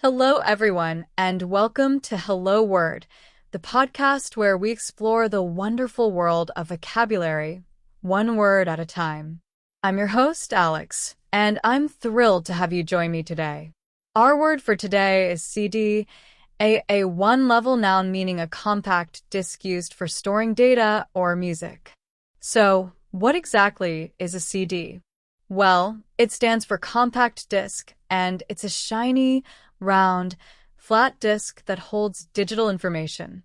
Hello, everyone, and welcome to Hello Word, the podcast where we explore the wonderful world of vocabulary, one word at a time. I'm your host, Alex, and I'm thrilled to have you join me today. Our word for today is CD, a one-level noun meaning a compact disc used for storing data or music. So, what exactly is a CD? Well, it stands for compact disc, and it's a shiny, round, flat disk that holds digital information.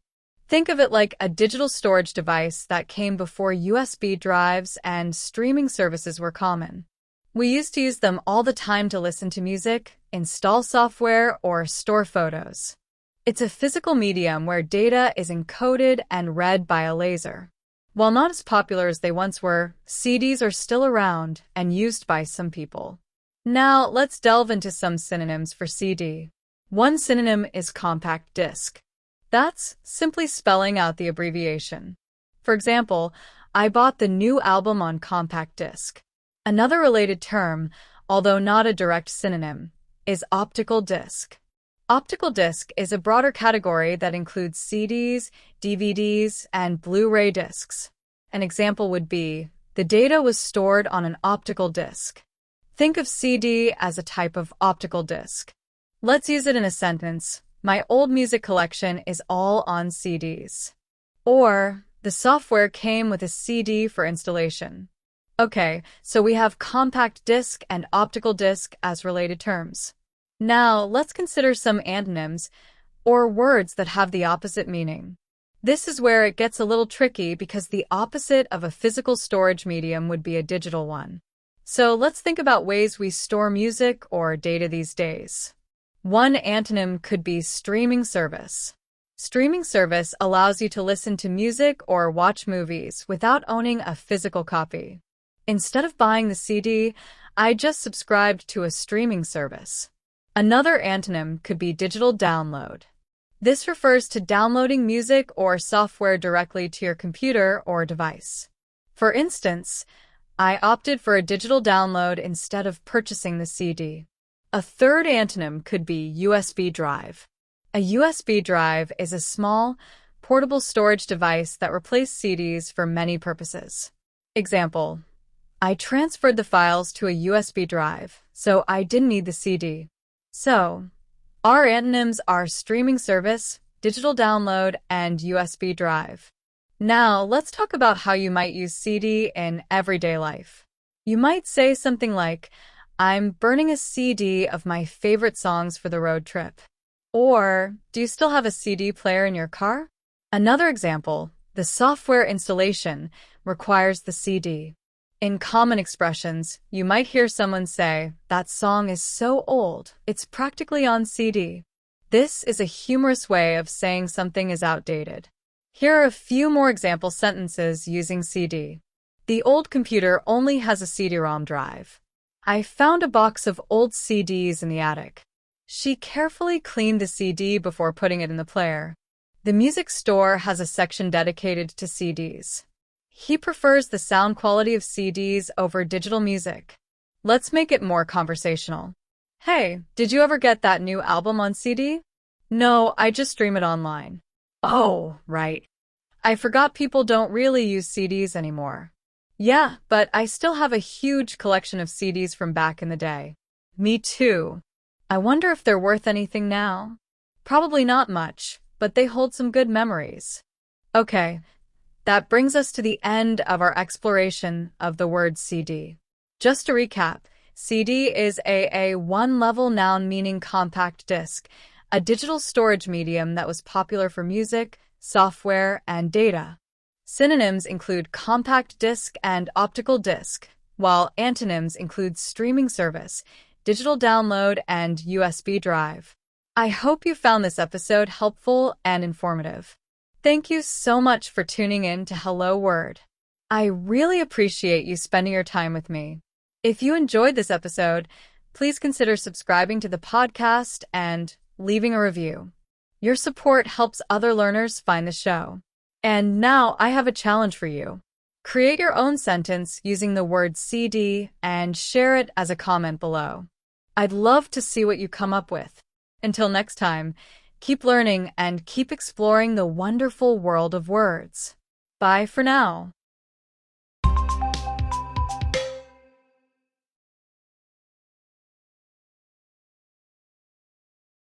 Think of it like a digital storage device that came before USB drives and streaming services were common. We used to use them all the time to listen to music, install software, or store photos. It's a physical medium where data is encoded and read by a laser. While not as popular as they once were, CDs are still around and used by some people. Now, let's delve into some synonyms for CD. One synonym is compact disc. That's simply spelling out the abbreviation. For example, I bought the new album on compact disc. Another related term, although not a direct synonym, is optical disc. Optical disc is a broader category that includes CDs, DVDs, and Blu-ray discs. An example would be, the data was stored on an optical disc. Think of CD as a type of optical disc. Let's use it in a sentence. My old music collection is all on CDs. Or, the software came with a CD for installation. Okay, so we have compact disc and optical disc as related terms. Now, let's consider some antonyms, or words that have the opposite meaning. This is where it gets a little tricky because the opposite of a physical storage medium would be a digital one. So let's think about ways we store music or data these days. One antonym could be streaming service. Streaming service allows you to listen to music or watch movies without owning a physical copy. Instead of buying the CD, I just subscribed to a streaming service. Another antonym could be digital download. This refers to downloading music or software directly to your computer or device. For instance, I opted for a digital download instead of purchasing the CD. A third antonym could be USB drive. A USB drive is a small, portable storage device that replaces CDs for many purposes. Example, I transferred the files to a USB drive, so I didn't need the CD. So, our antonyms are streaming service, digital download, and USB drive. Now, let's talk about how you might use CD in everyday life. You might say something like, I'm burning a CD of my favorite songs for the road trip. Or, do you still have a CD player in your car? Another example, the software installation requires the CD. In common expressions, you might hear someone say, that song is so old, it's practically on CD. This is a humorous way of saying something is outdated. Here are a few more example sentences using CD. The old computer only has a CD-ROM drive. I found a box of old CDs in the attic. She carefully cleaned the CD before putting it in the player. The music store has a section dedicated to CDs. He prefers the sound quality of CDs over digital music. Let's make it more conversational. Hey, did you ever get that new album on CD? No, I just stream it online. Oh, right. I forgot people don't really use CDs anymore. Yeah, but I still have a huge collection of CDs from back in the day. Me too. I wonder if they're worth anything now. Probably not much, but they hold some good memories. Okay, that brings us to the end of our exploration of the word CD. Just to recap, CD is a one-level noun meaning compact disc, a digital storage medium that was popular for music, software, and data. Synonyms include compact disc and optical disc, while antonyms include streaming service, digital download, and USB drive. I hope you found this episode helpful and informative. Thank you so much for tuning in to Hello Word. I really appreciate you spending your time with me. If you enjoyed this episode, please consider subscribing to the podcast and leaving a review. Your support helps other learners find the show. And now I have a challenge for you. Create your own sentence using the word CD and share it as a comment below. I'd love to see what you come up with. Until next time, keep learning and keep exploring the wonderful world of words. Bye for now.